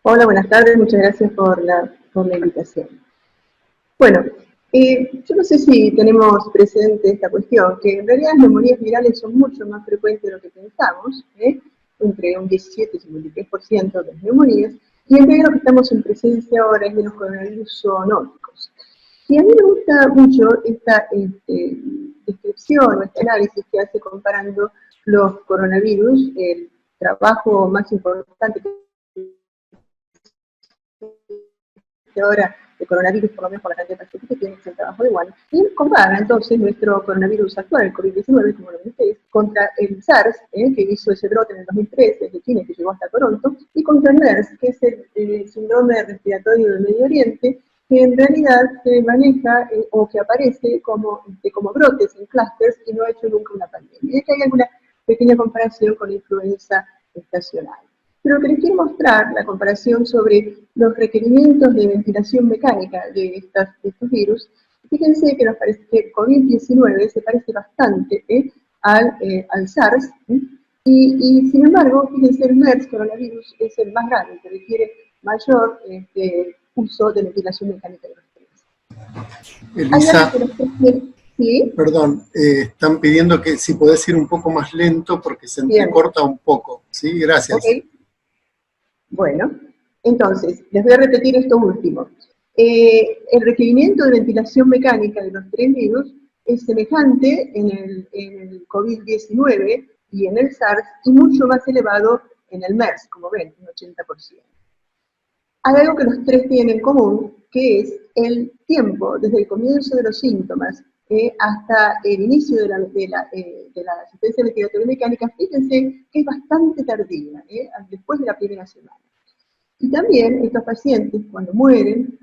Hola, buenas tardes, muchas gracias por la invitación. Bueno, yo no sé si tenemos presente esta cuestión, que en realidad las neumonías virales son mucho más frecuentes de lo que pensamos, entre un 17 y 53% de las neumonías, y en realidad lo que estamos en presencia ahora es de los coronavirus zoonóticos. Y a mí me gusta mucho esta descripción o este análisis que hace comparando los coronavirus, el trabajo más importante ahora de coronavirus, por lo menos por la cantidad de pacientes que tiene, que es el trabajo de Wuhan, y compara entonces nuestro coronavirus actual, el COVID-19, como lo ven ustedes, contra el SARS, que hizo ese brote en el 2013 desde China, que llegó hasta Toronto, y contra el MERS, que es el síndrome respiratorio del Medio Oriente, que en realidad se maneja o que aparece como brotes en clústeres y no ha hecho nunca una pandemia. Y es que hay alguna pequeña comparación con la influenza estacional. Pero lo que les quiero mostrar, la comparación sobre los requerimientos de ventilación mecánica de estos virus, fíjense que el COVID-19 se parece bastante al SARS, y sin embargo, fíjense, el MERS coronavirus es el más grave, que requiere mayor uso de ventilación mecánica de los tres. Hay algo Elisa, que los tres tienen, ¿sí? perdón, están pidiendo que si podés ir un poco más lento porque se Bien, entrecorta un poco. Sí, ok. gracias. Bueno, entonces, les voy a repetir esto último. El requerimiento de ventilación mecánica de los tres virus es semejante en el COVID-19 y en el SARS, y mucho más elevado en el MERS, como ven, un 80%. Hay algo que los tres tienen en común, que es el tiempo desde el comienzo de los síntomas hasta el inicio de la asistencia respiratoria mecánica. Fíjense que es bastante tardía, después de la primera semana. Y también estos pacientes, cuando mueren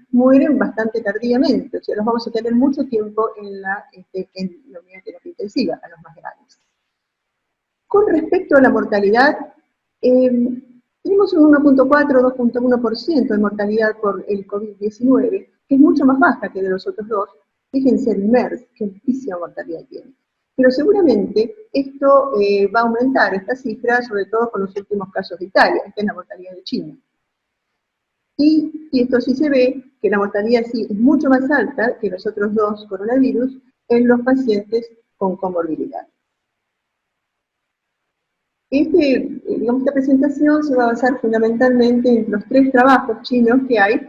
bastante tardíamente, o sea, los vamos a tener mucho tiempo en la unidad de terapia intensiva, a los más grandes. Con respecto a la mortalidad, tenemos un 1.4, 2.1% de mortalidad por el COVID-19, que es mucho más baja que de los otros dos. Fíjense el MERS, que altísima mortalidad tiene. Pero seguramente esto va a aumentar, esta cifra, sobre todo con los últimos casos de Italia, esta es la mortalidad de China. Y esto sí se ve, que la mortalidad sí es mucho más alta que los otros dos coronavirus en los pacientes con comorbilidad. Esta presentación se va a basar fundamentalmente en los tres trabajos chinos que hay.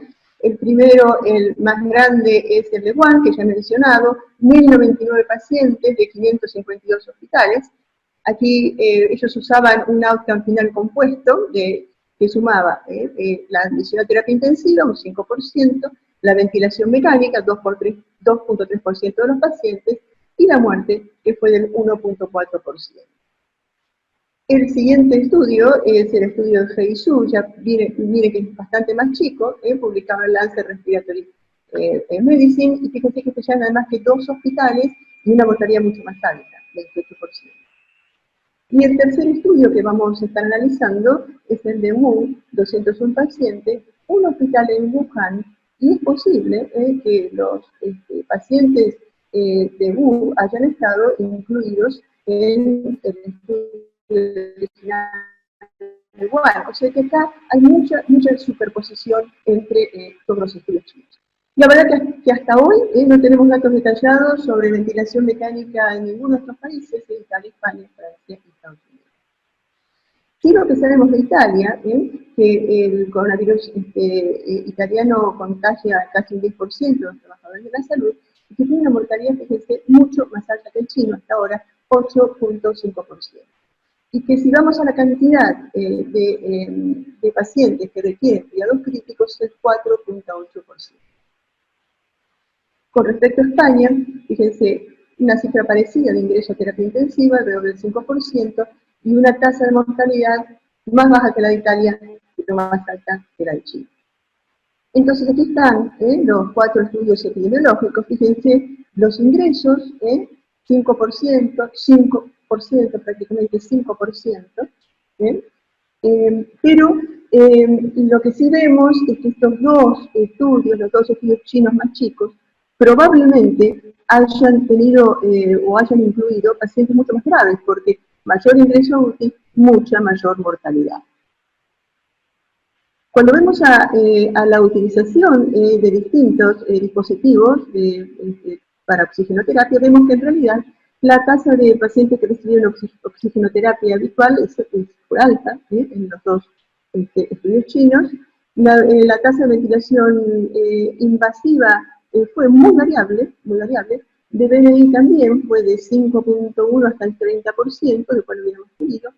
El primero, el más grande, es el de Wuhan, que ya he mencionado, 1099 pacientes de 552 hospitales. Aquí ellos usaban un outcome final compuesto que sumaba la admisión a terapia intensiva, un 5%, la ventilación mecánica, 2.3% de los pacientes, y la muerte, que fue del 1.4%. El siguiente estudio es el estudio de Feisu, ya mire que es bastante más chico, publicado en Lancet Respiratory Medicine, y fíjense que se nada más que 2 hospitales y una mortalidad mucho más alta, 28%. Y el tercer estudio que vamos a estar analizando es el de Wu, 201 pacientes, un hospital en Wuhan, y es posible que los pacientes de Wu hayan estado incluidos en el estudio original de Wuhan. O sea que acá hay mucha superposición entre todos los estudios chinos. La verdad que hasta hoy no tenemos datos detallados sobre ventilación mecánica en ninguno de estos países, Italia, España, Francia y Estados Unidos. Sí, lo que sabemos de Italia, que el coronavirus italiano contagia casi un 10% de los trabajadores de la salud, y que tiene una mortalidad, fíjense, mucho más alta que el chino, hasta ahora 8.5%. Y que si vamos a la cantidad de pacientes que requieren cuidados críticos, es 4.8%. Con respecto a España, fíjense, una cifra parecida de ingreso a terapia intensiva, alrededor del 5%, y una tasa de mortalidad más baja que la de Italia, pero más alta que la de Chile. Entonces aquí están los 4 estudios epidemiológicos. Fíjense, los ingresos, 5%, 5%, prácticamente 5%, pero lo que sí vemos es que estos dos estudios, los dos estudios chinos más chicos, probablemente hayan tenido o hayan incluido pacientes mucho más graves, porque mayor ingreso UTI, mucha mayor mortalidad. Cuando vemos a la utilización de distintos dispositivos para oxigenoterapia, vemos que en realidad la tasa de pacientes que recibieron oxigenoterapia habitual fue alta en los dos estudios chinos. La tasa de ventilación invasiva fue muy variable, de BNI también fue de 5.1 hasta el 30%, de cual hubiéramos tenido.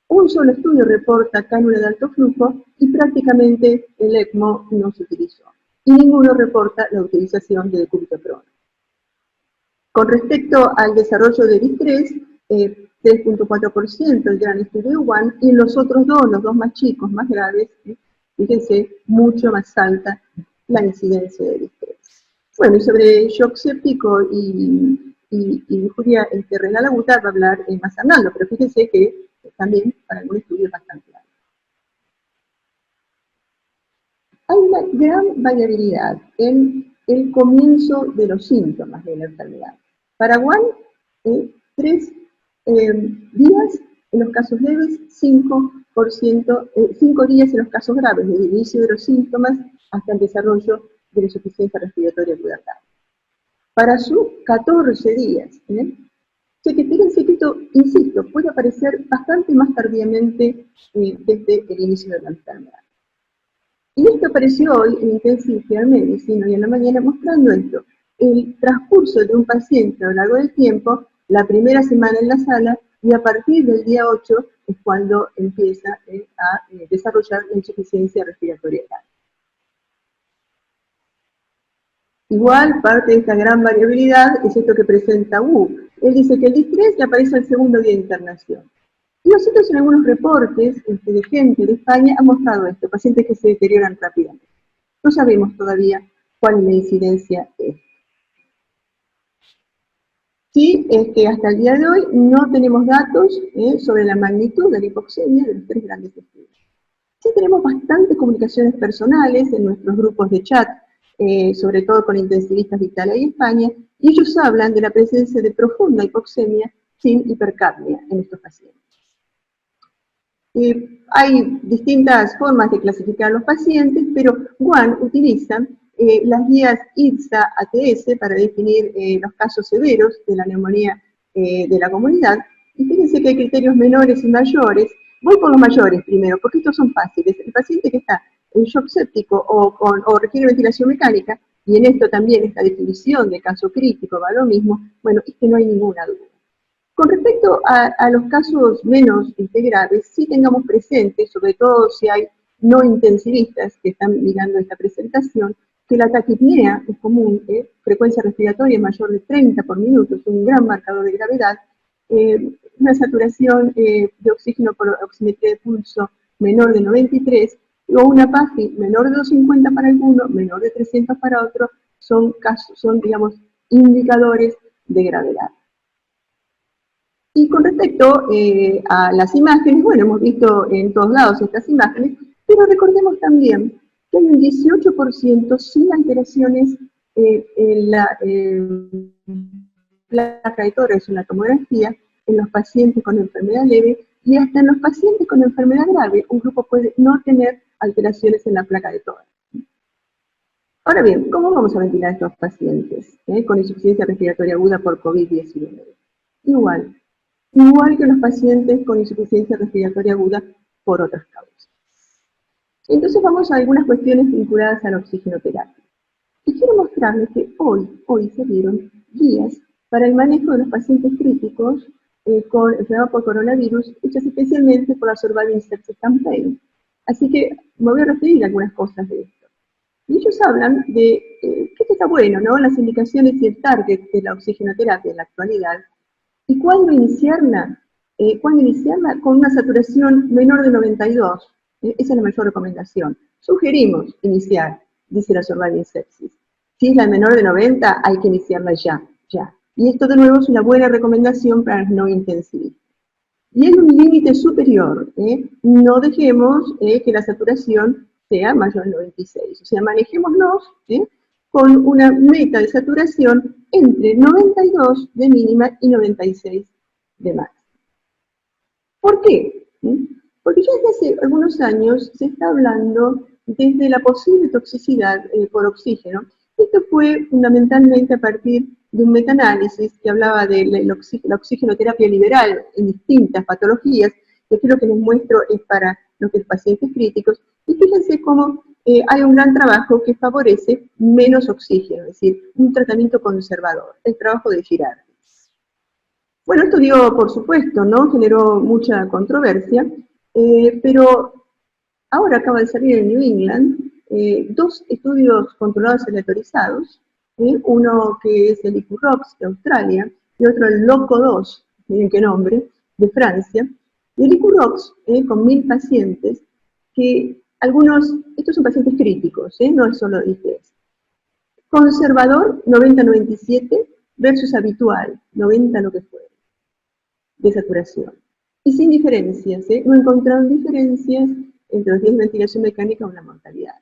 Un solo estudio reporta cánula de alto flujo y prácticamente el ECMO no se utilizó. Y ninguno reporta la utilización de decúbito-prona. Con respecto al desarrollo de distrés, 3.4% el gran estudio One, y los otros dos, los dos más chicos, más graves, fíjense, mucho más alta la incidencia de distrés. Bueno, y sobre shock séptico y injuria renal aguda va a hablar más Arnaldo, pero fíjense que también para algún estudio es bastante alto. Hay una gran variabilidad en el comienzo de los síntomas de la enfermedad. Para One, 3 días en los casos leves, 5 días en los casos graves, desde el inicio de los síntomas hasta el desarrollo de la insuficiencia respiratoria aguda. Para Su, 14 días. Sé que fíjense que esto, insisto, puede aparecer bastante más tardíamente desde el inicio de la enfermedad. Y esto apareció hoy en Intensive Care Medicine, hoy en la mañana, mostrando esto. El transcurso de un paciente a lo largo del tiempo, la primera semana en la sala, y a partir del día 8 es cuando empieza a desarrollar la insuficiencia respiratoria grave. Igual, parte de esta gran variabilidad es esto que presenta Wu. Él dice que el distrés le aparece al segundo día de internación. Y nosotros en algunos reportes de gente de España han mostrado esto, pacientes que se deterioran rápidamente. No sabemos todavía cuál es la incidencia de esto. Sí, es que hasta el día de hoy no tenemos datos sobre la magnitud de la hipoxemia de los 3 grandes estudios. Sí tenemos bastantes comunicaciones personales en nuestros grupos de chat, sobre todo con intensivistas de Italia y España, y ellos hablan de la presencia de profunda hipoxemia sin hipercapnia en estos pacientes. Hay distintas formas de clasificar a los pacientes, pero One utiliza las guías IRSA-ATS para definir los casos severos de la neumonía de la comunidad, y fíjense que hay criterios menores y mayores. Voy por los mayores primero, porque estos son fáciles. El paciente que está en shock séptico o requiere ventilación mecánica, y en esto también esta definición de caso crítico va lo mismo, bueno, es que no hay ninguna duda. Con respecto a los casos menos graves, sí tengamos presente, sobre todo si hay no intensivistas que están mirando esta presentación, que la taquipnea es común, frecuencia respiratoria mayor de 30 por minuto, es un gran marcador de gravedad, una saturación de oxígeno por oximetría de pulso menor de 93, o una PAFI menor de 250 para alguno, menor de 300 para otro, son digamos, indicadores de gravedad. Y con respecto a las imágenes, bueno, hemos visto en todos lados estas imágenes, pero recordemos también que hay un 18% sin alteraciones en la placa de tórax, en la tomografía, en los pacientes con enfermedad leve, y hasta en los pacientes con enfermedad grave, un grupo puede no tener alteraciones en la placa de tórax. Ahora bien, ¿cómo vamos a ventilar a estos pacientes con insuficiencia respiratoria aguda por COVID-19? Igual que los pacientes con insuficiencia respiratoria aguda por otras causas. Entonces vamos a algunas cuestiones vinculadas a la oxigenoterapia. Y quiero mostrarles que hoy se dieron guías para el manejo de los pacientes críticos con enfermedad por coronavirus, hechas especialmente por la Surviving Sepsis Campaign. Así que me voy a referir a algunas cosas de esto. Y ellos hablan de que esto está bueno, ¿no? Las indicaciones y el target de la oxigenoterapia en la actualidad. ¿Y cuándo iniciarla? Con una saturación menor de 92. Esa es la mayor recomendación. Sugerimos iniciar, dice la Surviving Sepsis. Si es la menor de 90, hay que iniciarla ya. Y esto de nuevo es una buena recomendación para los no intensivistas. Y hay un límite superior. No dejemos que la saturación sea mayor de 96. O sea, manejémonos con una meta de saturación entre 92 de mínima y 96 de máxima. ¿Por qué? Porque ya desde hace algunos años se está hablando desde la posible toxicidad por oxígeno. Esto fue fundamentalmente a partir de un metaanálisis que hablaba de la oxigenoterapia liberal en distintas patologías, que aquí lo que les muestro es para los pacientes críticos, y fíjense cómo hay un gran trabajo que favorece menos oxígeno, es decir, un tratamiento conservador, el trabajo de Girardi. Bueno, esto dio, por supuesto, ¿no? Generó mucha controversia, pero ahora acaba de salir en New England dos estudios controlados aleatorizados, uno que es el IQROX de Australia y otro el LOCO2, miren qué nombre, de Francia. Y el IQROX, con 1000 pacientes, que estos son pacientes críticos, no es solo IGS. Conservador, 90-97, versus habitual, 90 lo que fuera, de saturación. Y sin diferencias, no encontraron diferencias entre los días de ventilación mecánica o la mortalidad.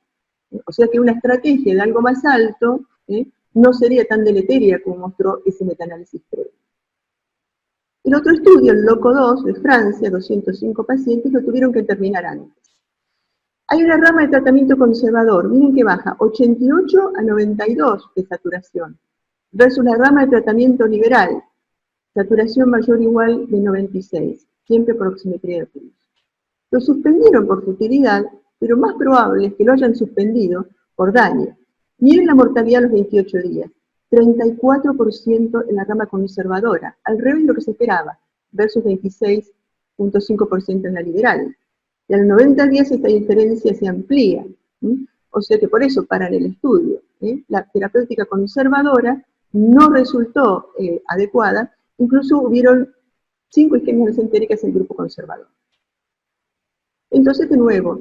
O sea que una estrategia de algo más alto no sería tan deleteria como mostró ese metaanálisis previo. El otro estudio, el LOCO2 de Francia, 205 pacientes, lo tuvieron que terminar antes. Hay una rama de tratamiento conservador, miren que baja 88 a 92 de saturación, versus la rama de tratamiento liberal, saturación mayor o igual de 96, siempre por oximetría de pulso. Lo suspendieron por futilidad, pero más probable es que lo hayan suspendido por daño. Miren la mortalidad a los 28 días, 34% en la rama conservadora, al revés de lo que se esperaba, versus 26.5% en la liberal. Y a los 90 días esta diferencia se amplía, o sea que por eso paran el estudio. La terapéutica conservadora no resultó adecuada, incluso hubieron 5 isquemias mesentéricas en el grupo conservador. Entonces, de nuevo,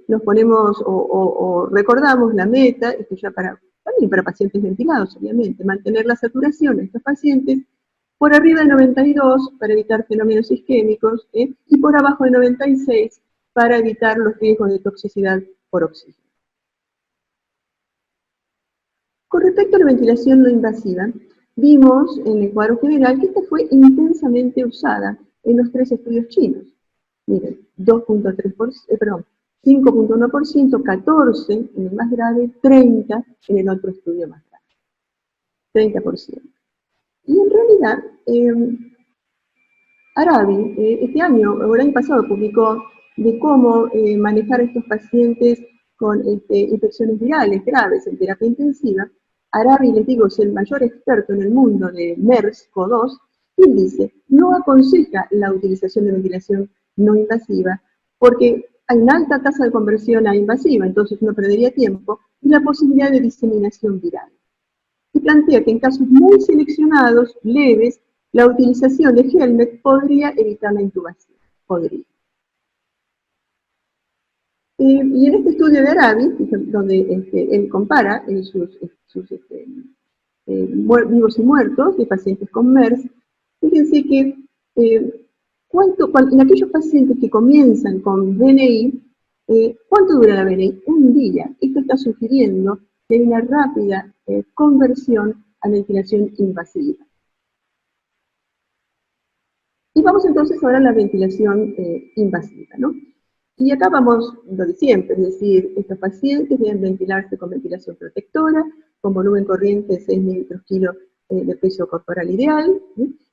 nos ponemos o recordamos la meta, esto ya también para pacientes ventilados, obviamente, mantener la saturación de estos pacientes por arriba de 92 para evitar fenómenos isquémicos, y por abajo de 96 para evitar los riesgos de toxicidad por oxígeno. Con respecto a la ventilación no invasiva, vimos en el cuadro general que esta fue intensamente usada en los 3 estudios chinos. Miren, 5.1%, 14 en el más grave, 30 en el otro estudio más grave. 30%. Y en realidad, Arabi, este año, o el año pasado, publicó de cómo manejar a estos pacientes con infecciones virales graves en terapia intensiva. Arabi, les digo, es el mayor experto en el mundo de MERS-CoV-2, y él dice, no aconseja la utilización de ventilación no invasiva, porque hay una alta tasa de conversión a invasiva, entonces uno perdería tiempo, y la posibilidad de diseminación viral. Y plantea que en casos muy seleccionados, leves, la utilización de Helmet podría evitar la intubación. Podría. Y en este estudio de Arabi, donde él compara sus vivos y muertos de pacientes con MERS, fíjense que en aquellos pacientes que comienzan con VNI, ¿cuánto dura la VNI? Un día. Esto está sugiriendo que hay una rápida conversión a ventilación invasiva. Y vamos entonces ahora a la ventilación invasiva, ¿no? Y acá vamos lo de siempre, es decir, estos pacientes deben ventilarse con ventilación protectora, con volumen corriente de 6 mililitros kilo de peso corporal ideal,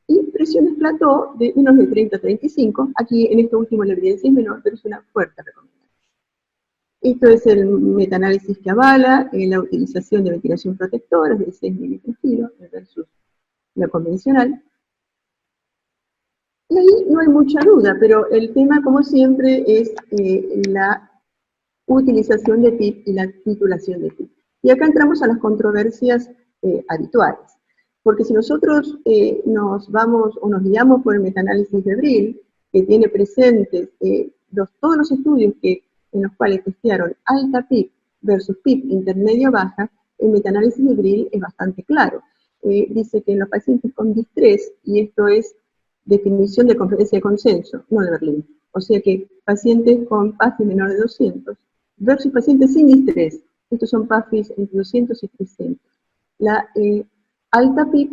y presiones plató de menos de 30 a 35, aquí en esto último la evidencia es menor, pero es una fuerte recomendación. Esto es el metaanálisis que avala la utilización de ventilación protectora de 6 mililitros kilo versus la convencional. Y ahí no hay mucha duda, pero el tema, como siempre, es la utilización de PIP y la titulación de PIP. Y acá entramos a las controversias habituales. Porque si nosotros nos vamos o nos guiamos por el metaanálisis de Brill, que tiene presentes todos los estudios en los cuales testearon alta PIP versus PIP intermedia-baja, el metaanálisis de Brill es bastante claro. Dice que en los pacientes con distrés, y esto es definición de conferencia de consenso, no de Berlín, o sea que pacientes con PAFI menor de 200 versus pacientes sin distrés, estos son PAFIs entre 200 y 300. La alta PIP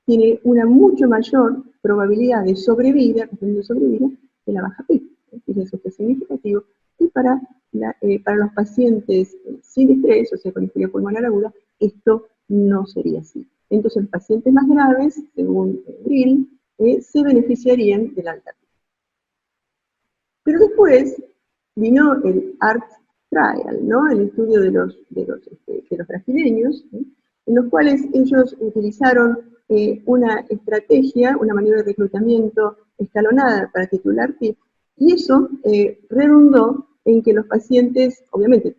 tiene una mucho mayor probabilidad de sobrevida que la baja PIP, fíjense que es significativo, y para para los pacientes sin estrés, o sea, con isquemia pulmonar aguda, esto no sería así. Entonces, los pacientes más graves, según Brill, se beneficiarían del alta PIB. Pero después vino el ART Trial, ¿no? El estudio de los brasileños, en los cuales ellos utilizaron una estrategia, una maniobra de reclutamiento escalonada para titular PIB, y eso redundó en que los pacientes, obviamente,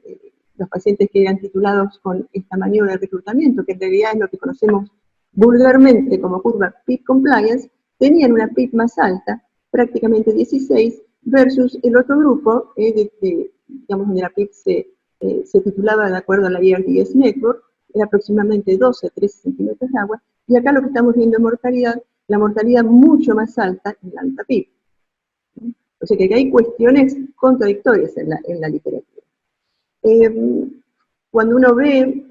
los pacientes que eran titulados con esta maniobra de reclutamiento, que en realidad es lo que conocemos vulgarmente como curva PIB Compliance, tenían una PIB más alta, prácticamente 16, versus el otro grupo, digamos, donde la PIB se titulaba de acuerdo a la ERDS Network, era aproximadamente 12 a 13 centímetros de agua, y acá lo que estamos viendo en mortalidad, la mortalidad mucho más alta en la alta PIB. O sea que aquí hay cuestiones contradictorias en la literatura. Cuando uno ve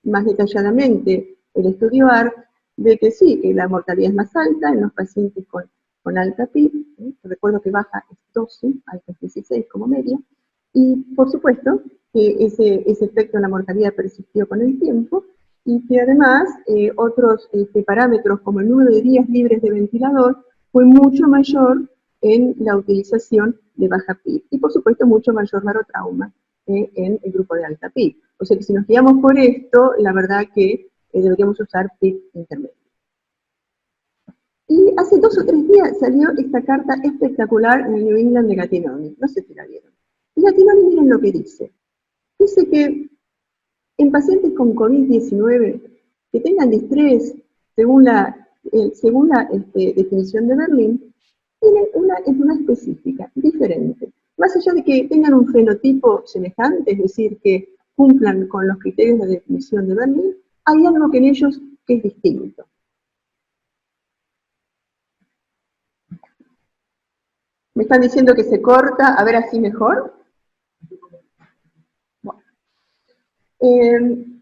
más detalladamente el estudio ARC, ve que sí, que la mortalidad es más alta en los pacientes con alta PIB, recuerdo que baja es 12, alta es 16 como media, y por supuesto que ese efecto en la mortalidad persistió con el tiempo, y que además otros parámetros como el número de días libres de ventilador fue mucho mayor en la utilización de baja PIB, y por supuesto mucho mayor barotrauma en el grupo de alta PIB. O sea que si nos guiamos por esto, la verdad que deberíamos usar PIB intermedio. Y hace 2 o 3 días salió esta carta espectacular en el New England de Gattinoni, no sé si la vieron. Y Gattinoni, miren lo que dice. Dice que en pacientes con COVID-19 que tengan distrés, según la definición de Berlín, tienen una enfermedad específica, diferente. Más allá de que tengan un fenotipo semejante, es decir, que cumplan con los criterios de definición de Berlín, hay algo que en ellos que es distinto. ¿Me están diciendo que se corta? A ver, así mejor. Bueno. Él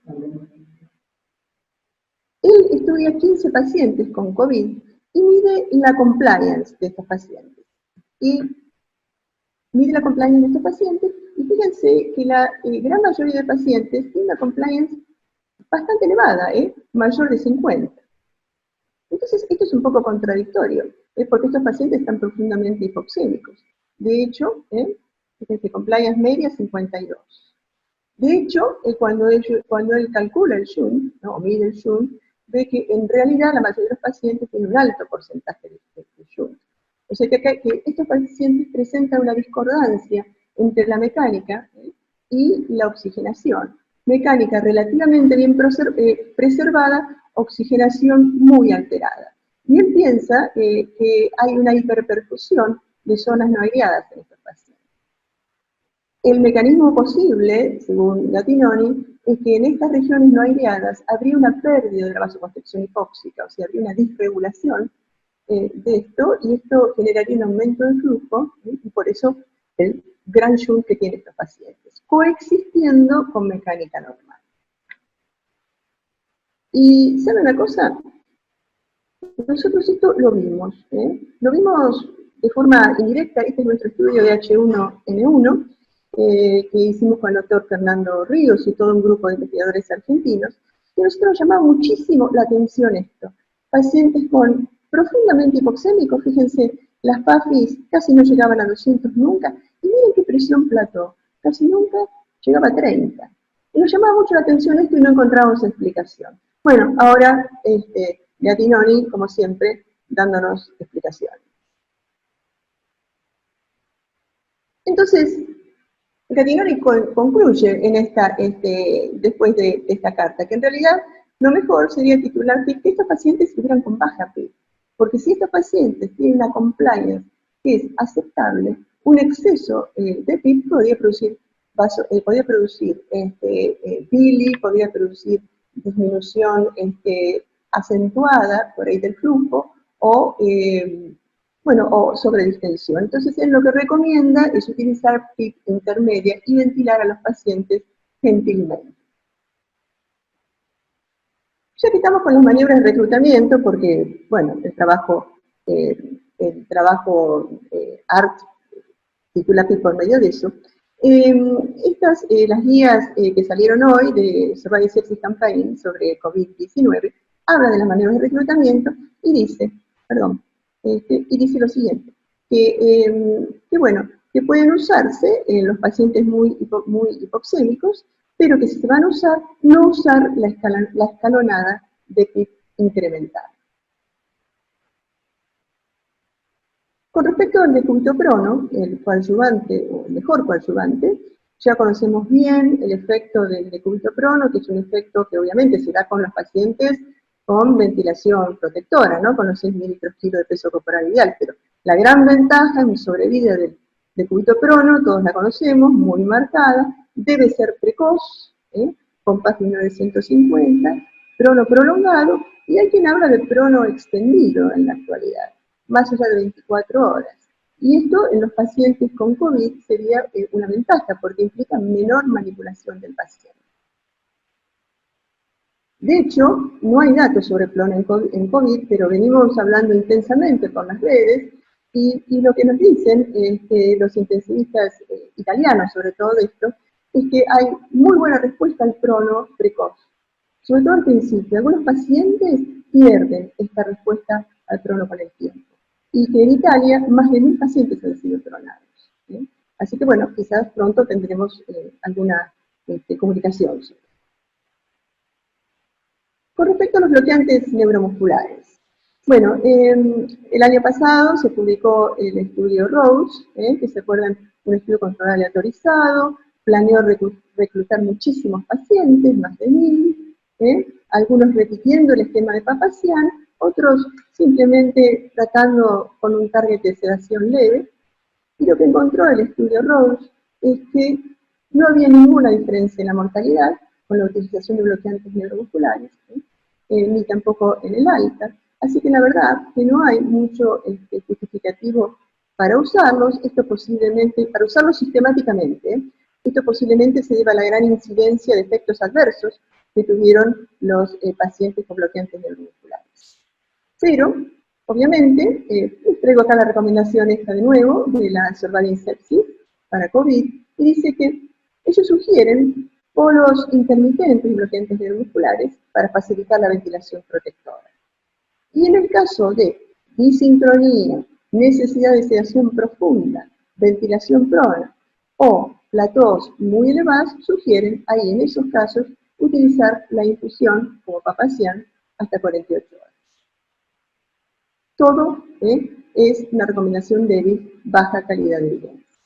estudia 15 pacientes con COVID y mide la compliance de estos pacientes. Y mide la compliance de estos pacientes, y fíjense que la gran mayoría de pacientes tiene una compliance bastante elevada, mayor de 50. Entonces, esto es un poco contradictorio, porque estos pacientes están profundamente hipoxémicos. De hecho, fíjense, compliance media 52. De hecho, cuando él calcula el Shunt, ¿no? O mide el Shunt, ve que en realidad la mayoría de los pacientes tienen un alto porcentaje de Shunt. O sea que estos pacientes presentan una discordancia entre la mecánica y la oxigenación. Mecánica relativamente bien preservada, oxigenación muy alterada. Y él piensa que hay una hiperperfusión de zonas no aireadas en estos pacientes. El mecanismo posible, según Gattinoni, es que en estas regiones no aireadas habría una pérdida de la vasoconstricción hipóxica, o sea, habría una disregulación de esto, y esto generaría un aumento del flujo, y por eso el gran shunt que tienen estos pacientes, coexistiendo con mecánica normal. Y, ¿saben una cosa? Nosotros esto lo vimos de forma indirecta. Este es nuestro estudio de H1N1, que hicimos con el doctor Fernando Ríos y todo un grupo de investigadores argentinos, y a nosotros nos llamaba muchísimo la atención esto. Pacientes profundamente hipoxémicos, fíjense, las PAFIs casi no llegaban a 200 nunca, y miren qué presión plató, casi nunca llegaba a 30. Y nos llamaba mucho la atención esto y no encontrábamos explicación. Bueno, ahora Gattinoni, como siempre, dándonos explicaciones. Entonces, Gattinoni concluye después de esta carta, que en realidad lo mejor sería titular que estos pacientes estuvieran con baja PIB, porque si estos pacientes tienen una compliance que es aceptable, un exceso de PIB podría producir bili, podría producir disminución acentuada por ahí del flujo, o sobredistensión. Entonces, él lo que recomienda es utilizar PIB intermedia y ventilar a los pacientes gentilmente. Ya que estamos con las maniobras de reclutamiento, porque, bueno, el trabajo ART titula PIB por medio de eso, Las guías que salieron hoy de Surviving Sepsis Campaign sobre COVID-19 habla de las maneras de reclutamiento y dice, y dice lo siguiente, que pueden usarse en los pacientes muy hipoxémicos, pero que si se van a usar, no usar la escalonada de PIB incremental. Con respecto al decubitoprono, el coadyuvante, o el mejor coadyuvante, ya conocemos bien el efecto del decubitoprono, que es un efecto que obviamente se da con los pacientes con ventilación protectora, ¿no? Con los 6 mililitros/kilo de peso corporal ideal, pero la gran ventaja en sobrevida del decubitoprono, todos la conocemos, muy marcada, debe ser precoz, con PAS menor de 150, prono prolongado, y hay quien habla de prono extendido en la actualidad, más allá de 24 horas. Y esto en los pacientes con COVID sería una ventaja, porque implica menor manipulación del paciente. De hecho, no hay datos sobre prono en COVID, pero venimos hablando intensamente por las redes, y lo que nos dicen los intensivistas italianos, sobre todo de esto, es que hay muy buena respuesta al prono precoz. Sobre todo al principio, algunos pacientes pierden esta respuesta al prono con el tiempo. Y que en Italia más de 1000 pacientes han sido pronados. Así que bueno, quizás pronto tendremos alguna comunicación. Con respecto a los bloqueantes neuromusculares. Bueno, el año pasado se publicó el estudio Rose, que se acuerdan, un estudio controlado aleatorizado, planeó reclutar muchísimos pacientes, más de 1000, algunos repitiendo el esquema de Papazian, otros simplemente tratando con un target de sedación leve, y lo que encontró el estudio Rose es que no había ninguna diferencia en la mortalidad con la utilización de bloqueantes neuromusculares, ni tampoco en el alta, así que la verdad que no hay mucho justificativo para usarlos, para usarlos sistemáticamente, esto posiblemente se deba a la gran incidencia de efectos adversos que tuvieron los pacientes con bloqueantes neuromusculares. Pero, obviamente, les traigo acá la recomendación esta de nuevo, de la Surviving Sepsis para COVID, y dice que ellos sugieren polos intermitentes y bloqueantes neuromusculares para facilitar la ventilación protectora. Y en el caso de disincronía, necesidad de sedación profunda, ventilación prona o platós muy elevados, sugieren ahí en esos casos utilizar la infusión como Papazian hasta 48 horas. Todo es una recomendación débil, baja calidad de evidencia.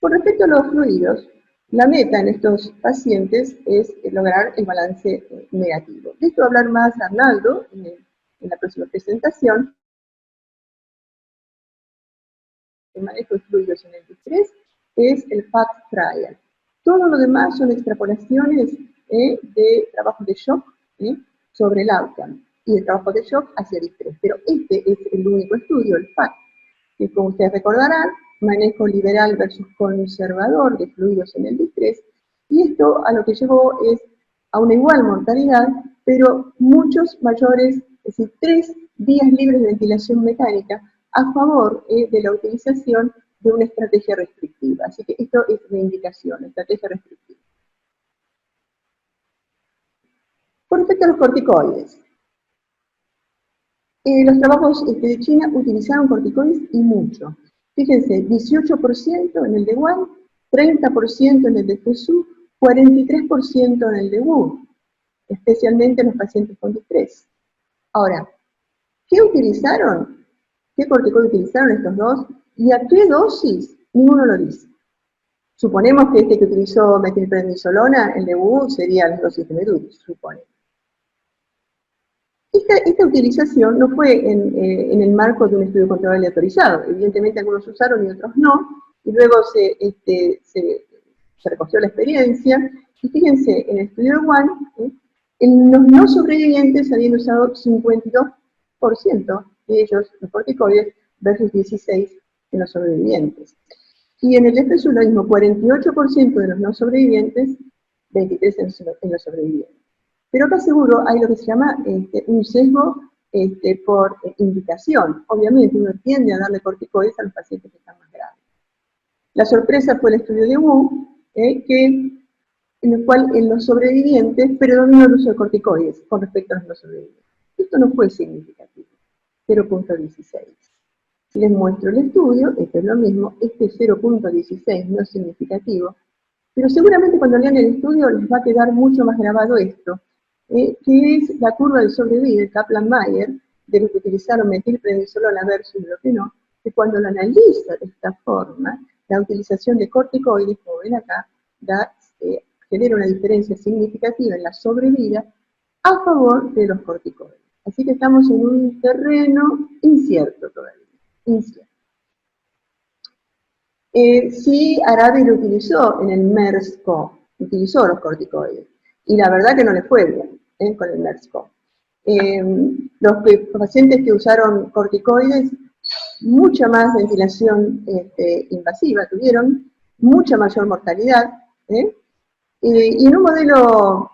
Con respecto a los fluidos, la meta en estos pacientes es lograr el balance negativo. De esto va a hablar más Arnaldo en la próxima presentación. El manejo de fluidos en el distrés es el FACT trial. Todo lo demás son extrapolaciones de trabajos de shock sobre el outcome y de trabajo de shock hacia distrés. Pero este es el único estudio, el FACT, que como ustedes recordarán, manejo liberal versus conservador de fluidos en el distrés, y esto a lo que llevó es a una igual mortalidad, pero muchos mayores, es decir, 3 días libres de ventilación mecánica a favor de la utilización de una estrategia restrictiva. Así que esto es la indicación, estrategia restrictiva. Con respecto a los corticoides, los trabajos de China utilizaron corticoides y mucho. Fíjense, 18% en el de Wuhan, 30% en el de Fuzhou, 43% en el de Wuhan, especialmente en los pacientes con distrés. Ahora, ¿qué utilizaron? ¿Qué corticoide utilizaron estos dos? ¿Y a qué dosis? Ninguno lo dice. Suponemos que este que utilizó metilprednisolona, el de Wuhan, sería la dosis de Medus, supone. Esta utilización no fue en el marco de un estudio controlado aleatorizado. Evidentemente algunos usaron y otros no, y luego se recogió la experiencia, y fíjense, en el estudio de Wuhan, en los no sobrevivientes habían usado 52% de ellos, los corticoides, versus 16% en los sobrevivientes. Y en el FSU lo mismo, 48% de los no sobrevivientes, 23% en los sobrevivientes. Pero acá seguro hay lo que se llama un sesgo por indicación. Obviamente uno tiende a darle corticoides a los pacientes que están más graves. La sorpresa fue el estudio de Wu, en el cual en los sobrevivientes predominó el uso de corticoides con respecto a los no sobrevivientes. Esto no fue significativo, 0.16. Si les muestro el estudio, esto es lo mismo, este 0.16 no es significativo, pero seguramente cuando lean el estudio les va a quedar mucho más grabado esto, que es la curva de sobrevida de Kaplan-Meier, de los que utilizaron metilprednisolona versus lo que no, que cuando lo analiza de esta forma, la utilización de corticoides, como ven acá, genera una diferencia significativa en la sobrevida a favor de los corticoides. Así que estamos en un terreno incierto todavía, incierto. Sí, Arabi lo utilizó en el MERS-CoV, utilizó los corticoides, y la verdad que no le fue bien con el MERS-CoV. Los pacientes que usaron corticoides, mucha más ventilación invasiva tuvieron, mucha mayor mortalidad, y en un modelo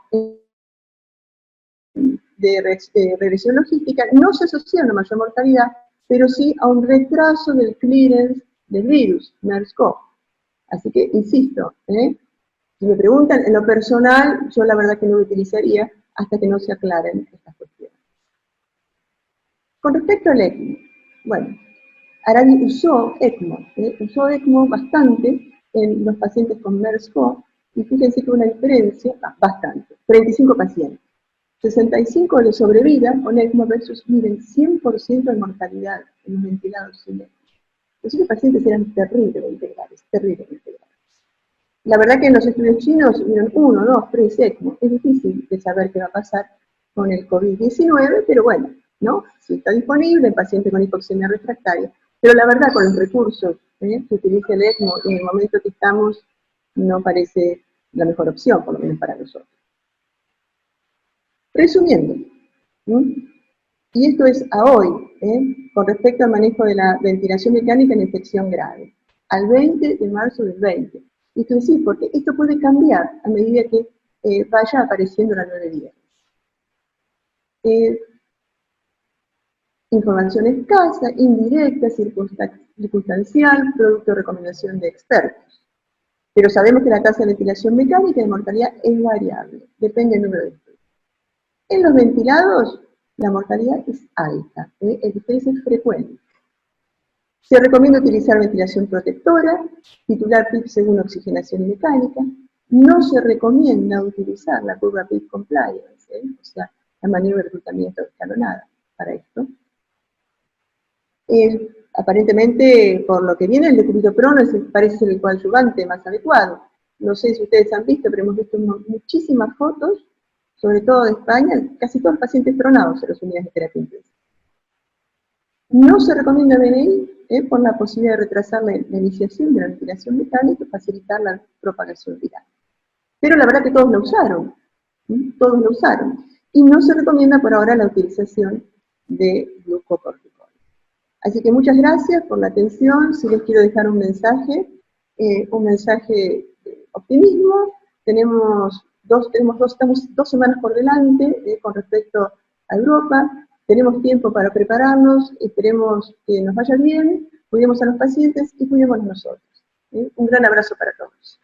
de regresión logística no se asocia a una mayor mortalidad, pero sí a un retraso del clearance del virus, MERS-CoV. Así que, insisto, si me preguntan, en lo personal, yo la verdad que no lo utilizaría hasta que no se aclaren estas cuestiones. Con respecto al ECMO, bueno, Arabi usó ECMO bastante en los pacientes con MERS-CoV, y fíjense que una diferencia, bastante, 35 pacientes. 65 de sobrevida con ECMO versus, miren, 100% de mortalidad en los ventilados sin ECMO. Esos pacientes eran terriblemente graves. La verdad que en los estudios chinos vieron 1, 2, 3 ECMO. Es difícil de saber qué va a pasar con el COVID-19, pero bueno, ¿no? Si está disponible, el paciente con hipoxemia refractaria. Pero la verdad, con los recursos que utiliza el ECMO en el momento que estamos, no parece la mejor opción, por lo menos para nosotros. Resumiendo, y esto es a hoy, con respecto al manejo de la ventilación mecánica en infección grave, al 20 de marzo del 20. Esto es decir, porque esto puede cambiar a medida que vaya apareciendo la 910. Información escasa, indirecta, circunstancial, producto de recomendación de expertos. Pero sabemos que la tasa de ventilación mecánica de mortalidad es variable, depende del número de estudios. En los ventilados, la mortalidad es alta, el diferencia es frecuente. Se recomienda utilizar ventilación protectora, titular PIP según oxigenación mecánica. No se recomienda utilizar la curva PIP compliance, o sea, la maniobra de reclutamiento escalonada para esto. Aparentemente, por lo que viene, el decubitoprol parece ser el coadyuvante más adecuado. No sé si ustedes han visto, pero hemos visto muchísimas fotos, sobre todo de España, casi todos los pacientes pronados en las unidades de terapia intensiva. No se recomienda BNI por la posibilidad de retrasar la iniciación de la ventilación mecánica y facilitar la propagación viral. Pero la verdad que todos lo usaron, y no se recomienda por ahora la utilización de glucocorticoides. Así que muchas gracias por la atención. Si les quiero dejar un mensaje de optimismo. Estamos 2 semanas por delante con respecto a Europa. Tenemos tiempo para prepararnos, esperemos que nos vaya bien, cuidemos a los pacientes y cuidemos a nosotros. Un gran abrazo para todos.